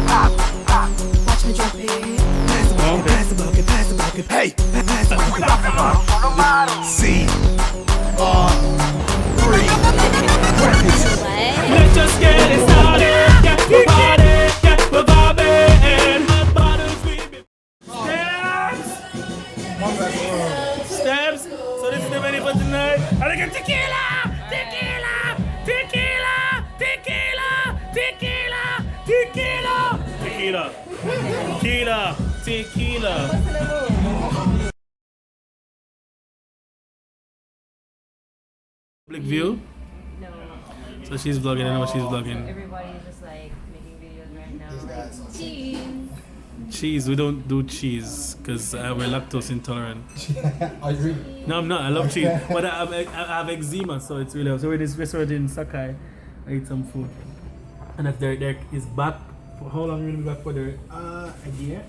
Watch me drop it. Pass the bucket, pass the bucket. Hey, pass the bucket. C-R-3. Let's just get it started. Get the party, get the vibing. Steps. So this is the menu for tonight. And I get tequila, tequila, tequila, tequila, tequila, tequila, tequila, tequila, tequila. Public view. No. So she's vlogging. I know what she's vlogging. Everybody's just like making videos right now. Like, cheese. Cheese. We don't do cheese because we're lactose intolerant. I agree. No, I'm not. I love cheese, but I have eczema, so it's really. So we're in this restaurant in Sakae. I eat some food, and if Derek is back, for how long will he be back for Derek? A year.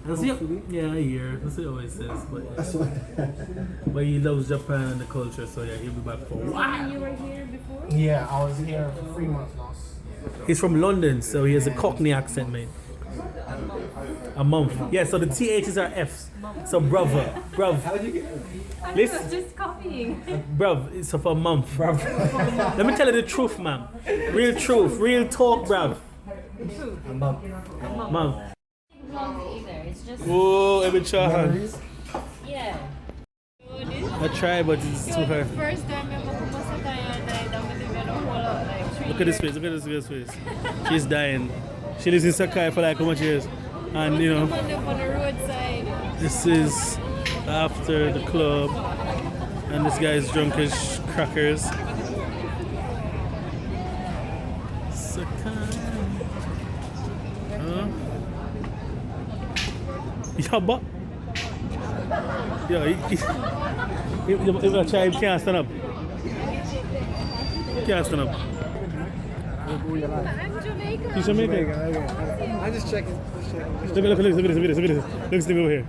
That's it. Yeah, a year. That's what he always says. But That's what. but he loves Japan and the culture, so yeah, he'll be back for a while. And you were here before? Yeah, I was here for 3 months now. He's from London, so he has a Cockney accent, mate. A month. Yeah, so the THs are Fs. So brother, bruv. I Listen. was just copying. Bruv, it's for a month, bruv. Let me tell you the truth, man. Real truth, real talk, bruv. Mom. Vlogs either. It's just Oh, Ibn Chahan. yeah. I try, but it's too hard. First time ever come to Sakae and I don't believe I don't hold up like 3 Look at this face, look at this girl's face. She's dying. She lives in Sakae for like how much years? And you know, on the roadside. this is after the club. And this guy is drunk as crackers. Sakae. Huh? Yeah, but. Yeah, if I try, he can't stand up. He can't stand up. I'm Jamaican. He's Jamaican. I'm just checking. Look at this. Look at this thing over here. Look at this thing over here.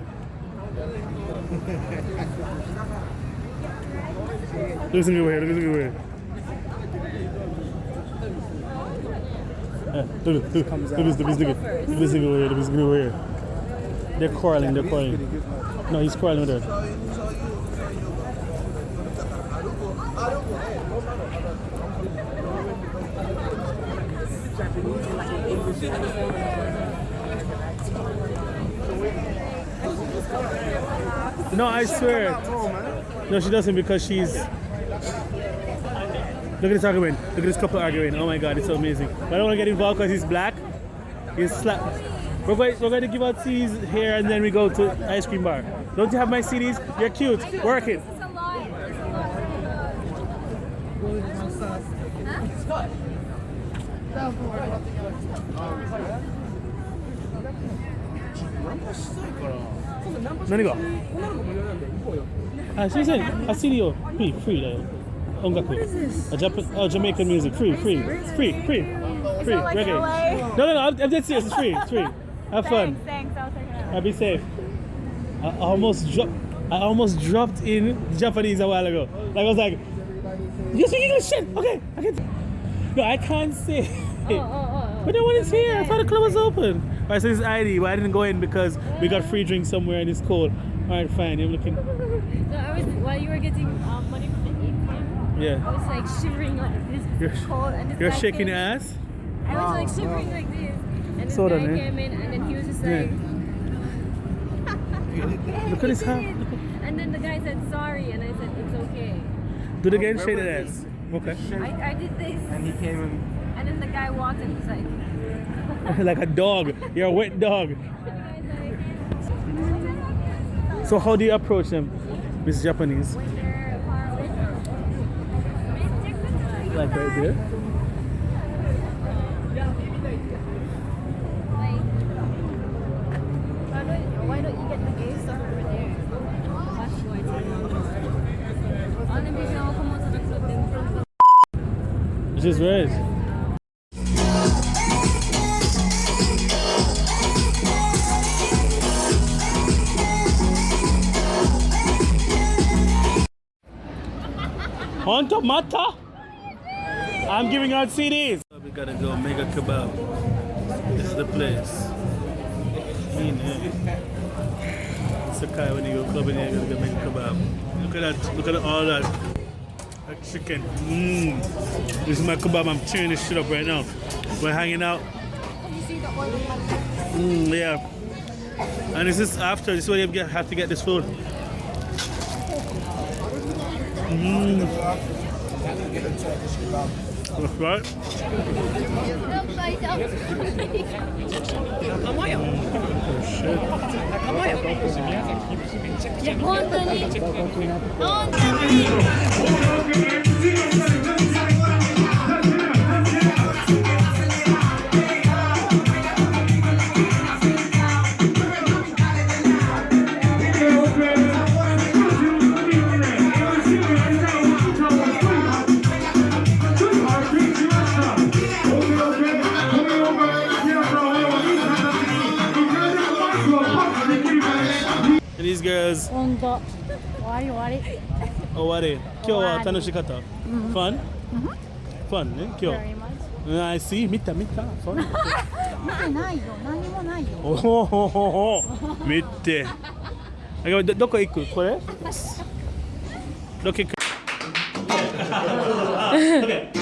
Look at this thing over here. They're quarreling. No, he's quarreling with her. No, I swear. No, she doesn't because she's. Look at this argument. Look at this couple arguing. Oh my god, it's so amazing. But I don't want to get involved because he's black. He's slap. We're going to give out CDs here and then we go to ice cream bar. Don't you have my CDs? You're cute. Work it. It's a lot. Nani ga? She said a CD free like. What is this? Jamaican music, free. Reggae. LA? No, I'm dead serious. It's free. Have fun. Thanks, I'll take it out. I'll be safe. I almost dropped in Japanese a while ago. Like I was like, you speak English? Shit. Okay, I can. No, I can't say. But no one is here. I thought the club was open. Alright, so this is ID, but I didn't go in because we got free drinks somewhere and it's cold. Alright, fine. I'm looking. So I was while you were getting money from the ATM. Yeah. I was like shivering like this. It's cold and this You're guy shaking came- your ass. I was like shivering like this, and this So guy done, eh? came in, and then he was just Yeah. like, Look at his hat. and then the guy said sorry, and I said it's okay. Do it again. Shake that ass. Okay. I did this, And he came in. and then the guy walked and was like, Like a dog. You're a wet dog. and the guy's like, So how do you approach them, Miss Japanese? when they're far away from Like right there. like, why don't you get the gay stuff over there? Watch boys. Only because I'll come out to the club in front of It's just right. Honto mata? I'm giving out CDs. We gotta go Mega Kebab. This is the place. In here. Sakae, when you go club in here, you gotta get Mega Kebab. Look at that. Look at all that. That chicken. This is my kebab. I'm chewing this shit up right now. We're hanging out. Yeah. And this is after. This is where you have to get this food. That's right. These girls. 本当。終わり終わり。終わり。今日は楽しかった。Fun? Fun ね、今日。 Very much. I see. 見た。Fun? 見てないよ。何もないよ。おほほほほ。見て。どこ行く？これ？どこ行く？Okay.